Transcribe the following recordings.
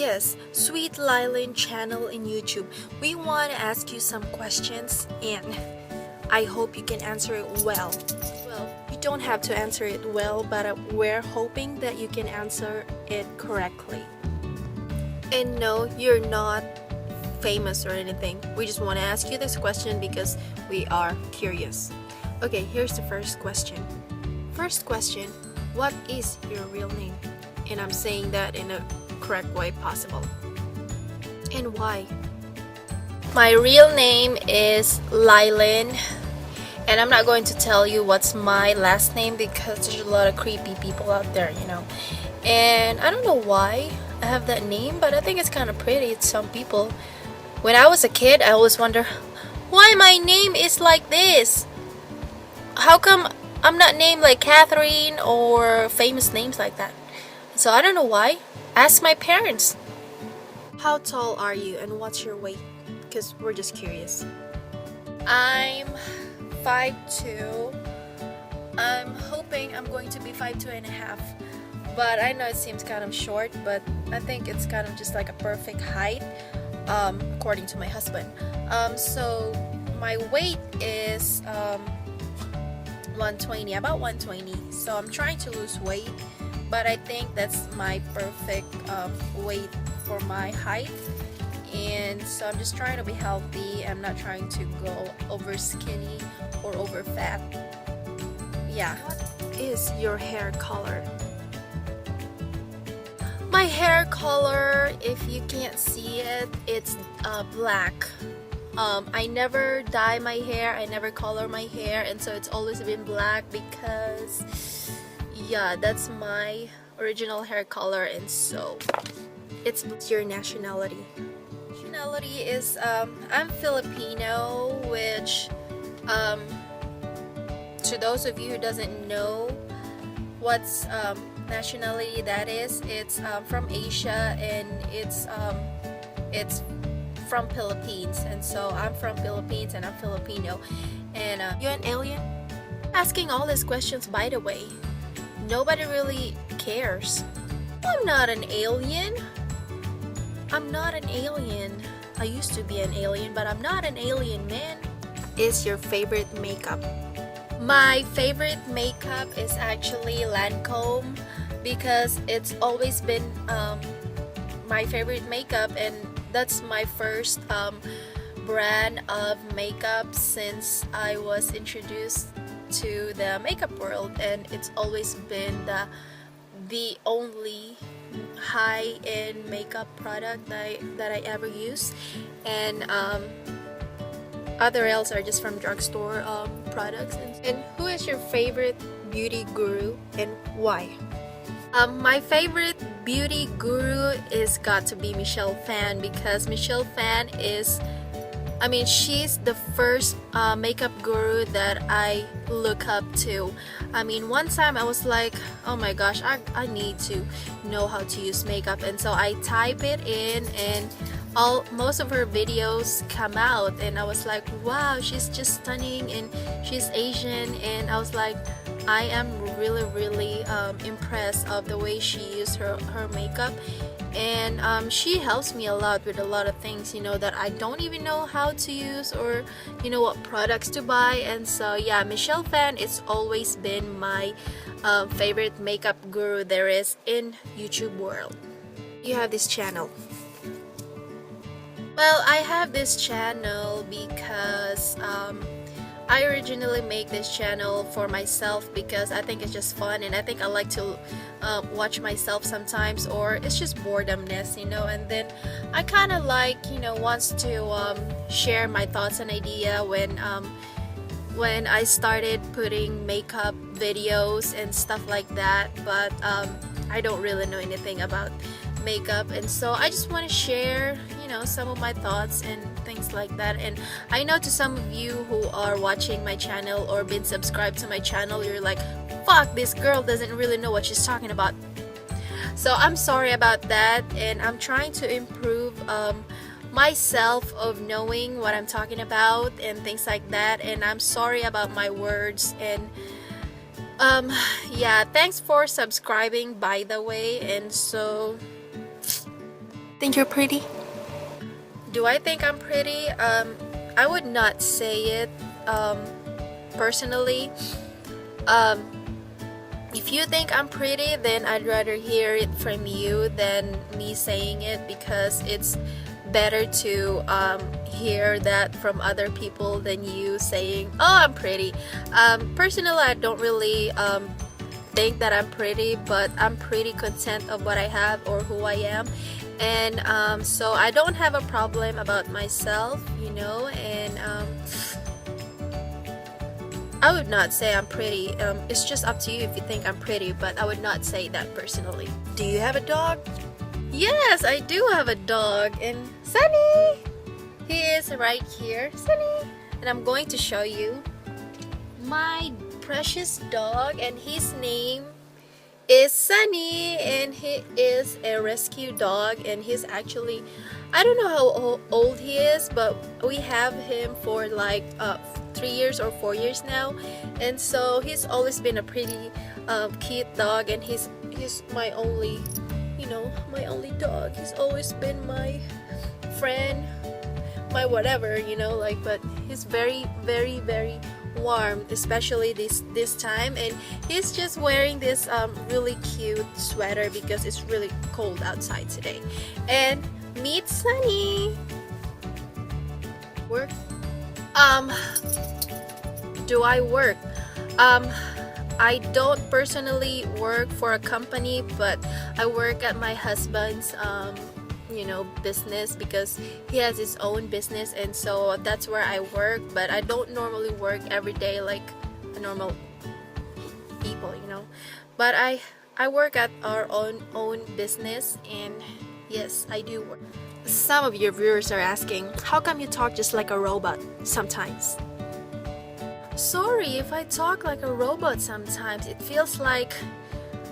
Yes, Sweet Lylin channel in YouTube. We want to ask you some questions and I hope you can answer it well. Well, you don't have to answer it well, but we're hoping that you can answer it correctly. And no, you're not famous or anything. We just want to ask you this question because we are curious. Okay, here's the first question. First question, what is your real name? And I'm saying that in a correct way possible. And why? My real name is Lylin, and I'm not going to tell you what's my last name because there's a lot of creepy people out there, you know. And I don't know why I have that name, but I think it's kind of pretty to some people. When I was a kid, I always wonder why my name is like this. How come I'm not named like Catherine or famous names like that? So I don't know why. Ask my parents. How tall are you and what's your weight? Because we're just curious. I'm 5'2". I'm hoping I'm going to be 5'2.5". But I know it seems kind of short, but I think it's kind of just like a perfect height, according to my husband. So my weight is 120, about 120. So I'm trying to lose weight, but I think that's my perfect weight for my height. And so I'm just trying to be healthy. I'm not trying to go over skinny or over fat. Yeah. What is your hair color? My hair color, if you can't see it, it's black. I never dye my hair, I never color my hair, and so it's always been black because yeah, that's my original hair color. And so it's your nationality. Nationality is I'm Filipino, which to those of you who doesn't know what's nationality that is, it's from Asia, and it's from Philippines. And so I'm from Philippines and I'm Filipino. And you an alien? Asking all these questions, by the way, nobody really cares. I'm not an alien. I'm not an alien. I used to be an alien, but I'm not an alien, man. Is your favorite makeup? My favorite makeup is actually Lancome because it's always been my favorite makeup, and that's my first brand of makeup since I was introduced to the makeup world, and it's always been the only high-end makeup product that I ever use. And other else are just from drugstore products. And who is your favorite beauty guru and why? My favorite beauty guru is got to be Michelle Phan, because Michelle Phan is, I mean, she's the first makeup guru that I look up to. I mean, one time I was like, oh my gosh, I need to know how to use makeup. And so I type it in, and most of her videos come out, and I was like, wow, she's just stunning, and she's Asian. And I was like, I am really impressed of the way she used her makeup. And she helps me a lot with a lot of things, you know, that I don't even know how to use, or you know, what products to buy. And so yeah, Michelle Phan is always been my favorite makeup guru there is in YouTube world. You have this channel. Well, I have this channel because I originally make this channel for myself because I think it's just fun, and I think I like to watch myself sometimes, or it's just boredomness, you know. And then I kind of like, you know, wants to share my thoughts and idea when I started putting makeup videos and stuff like that. But I don't really know anything about makeup, and so I just want to share, you know, some of my thoughts and things like that. And I know to some of you who are watching my channel or been subscribed to my channel, you're like, fuck, this girl doesn't really know what she's talking about. So I'm sorry about that, and I'm trying to improve myself of knowing what I'm talking about and things like that. And I'm sorry about my words. And yeah, thanks for subscribing, by the way. And so Think you're pretty? Do I think I'm pretty? I would not say it personally. If you think I'm pretty, then I'd rather hear it from you than me saying it, because it's better to hear that from other people than you saying, oh, I'm pretty. Personally, I don't really think that I'm pretty, but I'm pretty content of what I have or who I am. And so I don't have a problem about myself, you know, and I would not say I'm pretty. It's just up to you if you think I'm pretty, but I would not say that personally. Do you have a dog? Yes, I do have a dog, and Sunny! He is right here, Sunny! And I'm going to show you my precious dog, and his name is Sunny, and he is a rescue dog, and he's actually, I don't know how old he is, but we have him for like 3 years or 4 years now, and so he's always been a pretty cute dog, and he's my only, you know, my only dog. He's always been my friend, my whatever, you know, like, but he's very warm, especially this time, and he's just wearing this really cute sweater because it's really cold outside today. And meet Sunny. Work. Do I work? I don't personally work for a company, but I work at my husband's you know, business, because he has his own business, and so that's where I work. But I don't normally work every day like a normal people, you know. But I work at our own business, and yes, I do work. Some of your viewers are asking, how come you talk just like a robot sometimes? Sorry if I talk like a robot sometimes. It feels like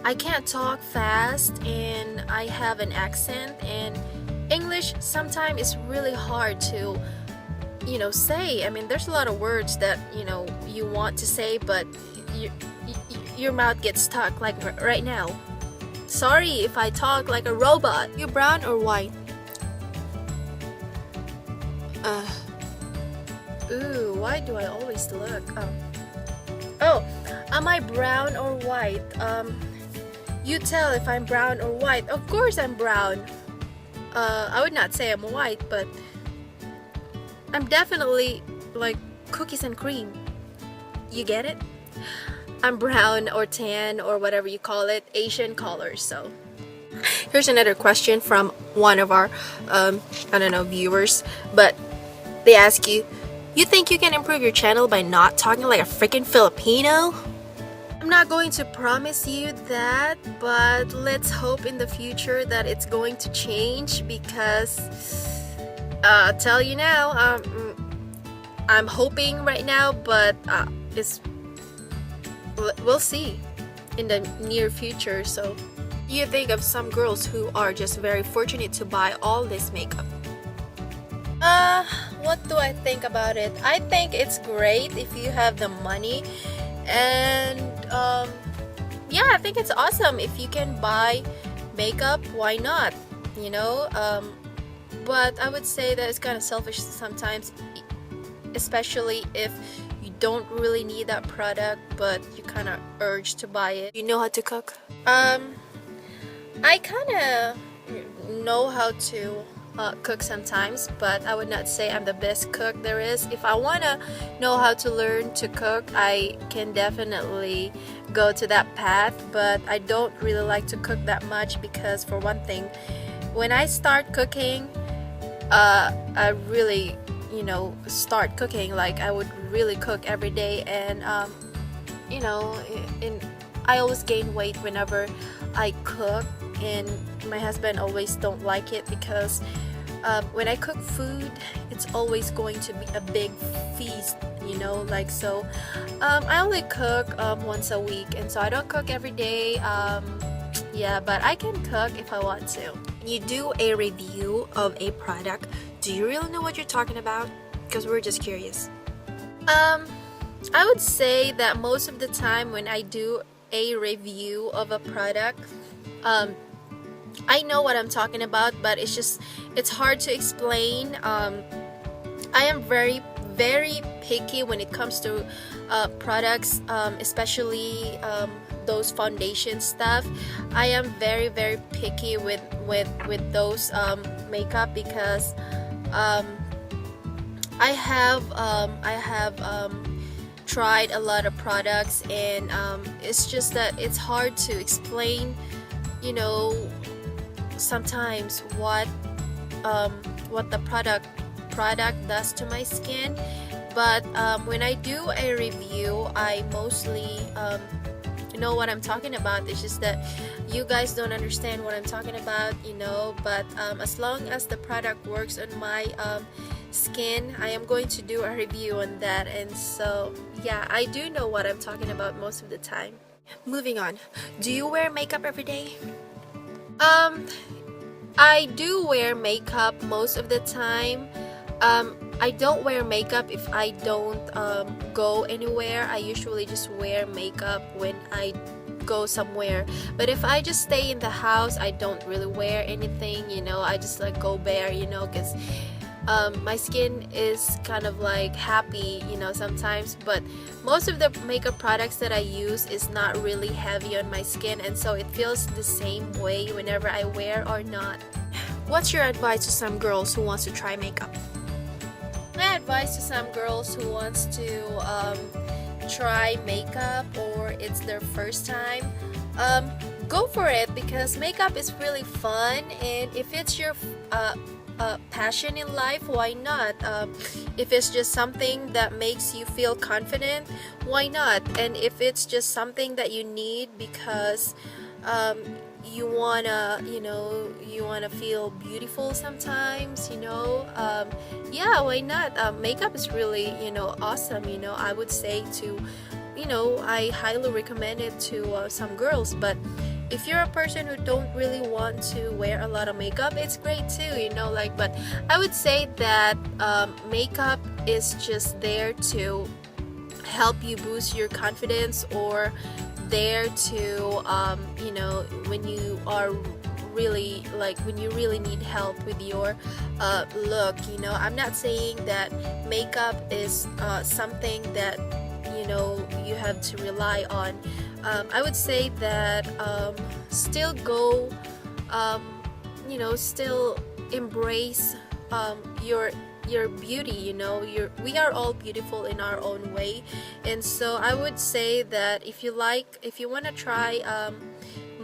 I can't talk fast, and I have an accent, and English sometimes is really hard to, you know, say. I mean, there's a lot of words that, you know, you want to say, but your mouth gets stuck, like right now. Sorry if I talk like a robot. You brown or white? Ooh, why do I always look? Oh, am I brown or white? You tell if I'm brown or white. Of course I'm brown. I would not say I'm white, but I'm definitely like cookies and cream. You get it? I'm brown or tan or whatever you call it, Asian colors. So here's another question from one of our I don't know, viewers, but they ask you think you can improve your channel by not talking like a freaking Filipino? I'm not going to promise you that, but let's hope in the future that it's going to change, because I'll tell you now, I'm hoping right now, but we'll see in the near future. So you think of some girls who are just very fortunate to buy all this makeup. What do I think about it? I think it's great if you have the money, and yeah, I think it's awesome if you can buy makeup. Why not? You know, but I would say that it's kind of selfish sometimes, especially if you don't really need that product, but you kind of urge to buy it. You know how to cook? I kind of know how to cook sometimes, but I would not say I'm the best cook there is. If I want to know how to learn to cook, I can definitely go to that path, but I don't really like to cook that much, because for one thing, when I start cooking, I really, you know, start cooking like I would really cook every day, and you know, I always gain weight whenever I cook, and my husband always don't like it, because when I cook food, it's always going to be a big feast, you know, like, so I only cook once a week, and so I don't cook every day. Yeah, but I can cook if I want to. When you do a review of a product, do you really know what you're talking about? Because we're just curious. I would say that most of the time when I do a review of a product, I know what I'm talking about, but it's hard to explain. I am very picky when it comes to products, especially those foundation stuff. I am very picky with those makeup, because I have tried a lot of products, and it's just that it's hard to explain, you know, sometimes what the product does to my skin. But when I do a review, I mostly know what I'm talking about. It's just that you guys don't understand what I'm talking about, you know. But as long as the product works on my skin, I am going to do a review on that. And so yeah, I do know what I'm talking about most of the time. Moving on, do you wear makeup every day? I do wear makeup most of the time. I don't wear makeup if I don't go anywhere. I usually just wear makeup when I go somewhere. But if I just stay in the house, I don't really wear anything, you know. I just like go bare, you know, because my skin is kind of like happy, you know, sometimes. But most of the makeup products that I use is not really heavy on my skin, and so it feels the same way whenever I wear or not. What's your advice to some girls who wants to try makeup? My advice to some girls who wants to try makeup, or it's their first time, go for it, because makeup is really fun. And if it's your passion in life, why not? If it's just something that makes you feel confident, why not? And if it's just something that you need because you wanna, you know, you wanna feel beautiful sometimes, you know, yeah, why not? Makeup is really, you know, awesome, you know. I would say to, you know, I highly recommend it to some girls. But if you're a person who don't really want to wear a lot of makeup, it's great too, you know, like. But I would say that makeup is just there to help you boost your confidence, or there to you know, when you are really, like, when you really need help with your look, you know. I'm not saying that makeup is something that, you know, you have to rely on. I would say that still go, you know, still embrace your beauty, you know. We are all beautiful in our own way. And so I would say that if you want to try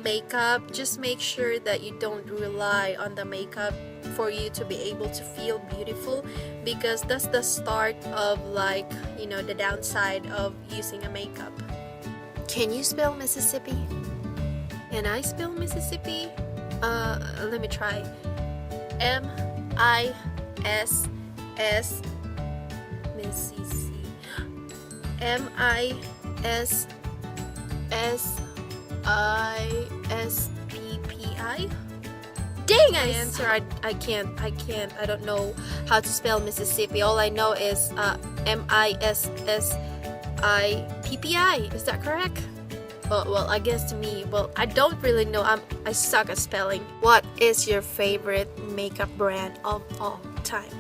makeup, just make sure that you don't rely on the makeup for you to be able to feel beautiful, because that's the start of, like, you know, the downside of using a makeup. Can you spell Mississippi? Can I spell Mississippi? Let me try. M-I-S-S Mississippi. M-I-S-S-I-S-P-P-I. Dang, I answer. I don't know how to spell Mississippi. All I know is M-I-S-S-I-P-P-I. Is that correct? Well, I guess to me, well, I don't really know. I suck at spelling. What is your favorite makeup brand of all time?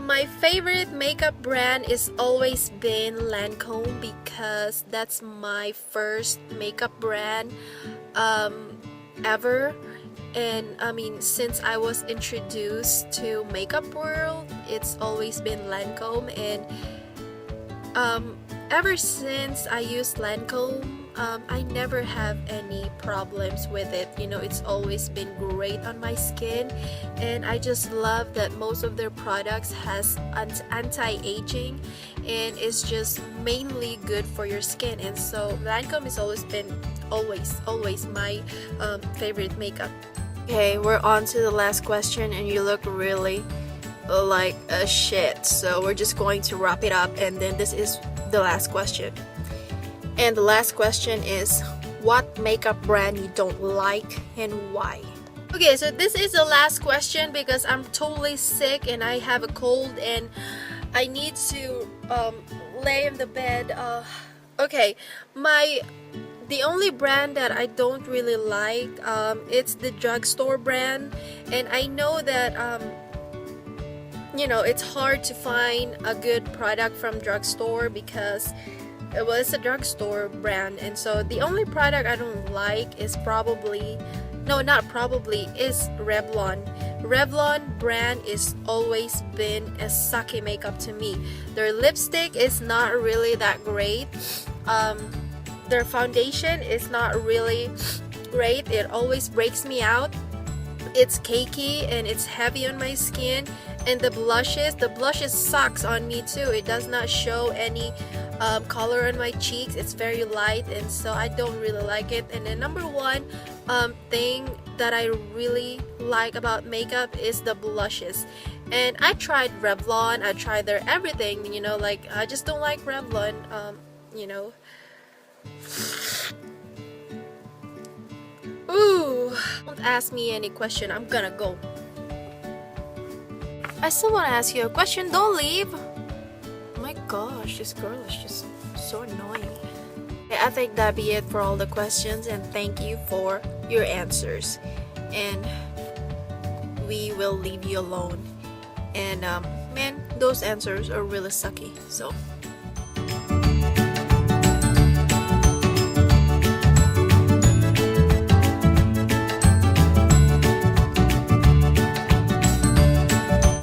My favorite makeup brand is always been Lancome, because that's my first makeup brand ever. And I mean, since I was introduced to makeup world, it's always been Lancome. And ever since I used Lancome, I never have any problems with it. You know, it's always been great on my skin, and I just love that most of their products has anti-aging, and it's just mainly good for your skin. And so Lancome has always been always my favorite makeup. Okay, we're on to the last question, and you look really like a shit, so we're just going to wrap it up, and then this is the last question. And the last question is, what makeup brand you don't like and why? Okay, so this is the last question because I'm totally sick and I have a cold and I need to lay in the bed. Okay, The only brand that I don't really like, it's the drugstore brand, and I know that you know, it's hard to find a good product from drugstore because well, it's a drugstore brand, and so the only product I don't like is probably, no, not probably, is Revlon. Revlon brand is always been a sucky makeup to me. Their lipstick is not really that great. Their foundation is not really great. It always breaks me out. It's cakey and it's heavy on my skin. And the blushes sucks on me too. It does not show any color on my cheeks. It's very light, and so I don't really like it. And the number one thing that I really like about makeup is the blushes. And I tried Revlon, I tried their everything, you know, like I just don't like Revlon, you know. Ooh, don't ask me any question, I'm gonna go. I still want to ask you a question. Don't leave. Oh my gosh, this girl is just so annoying. Okay, I think that'd be it for all the questions, and thank you for your answers. And we will leave you alone. And man, those answers are really sucky. So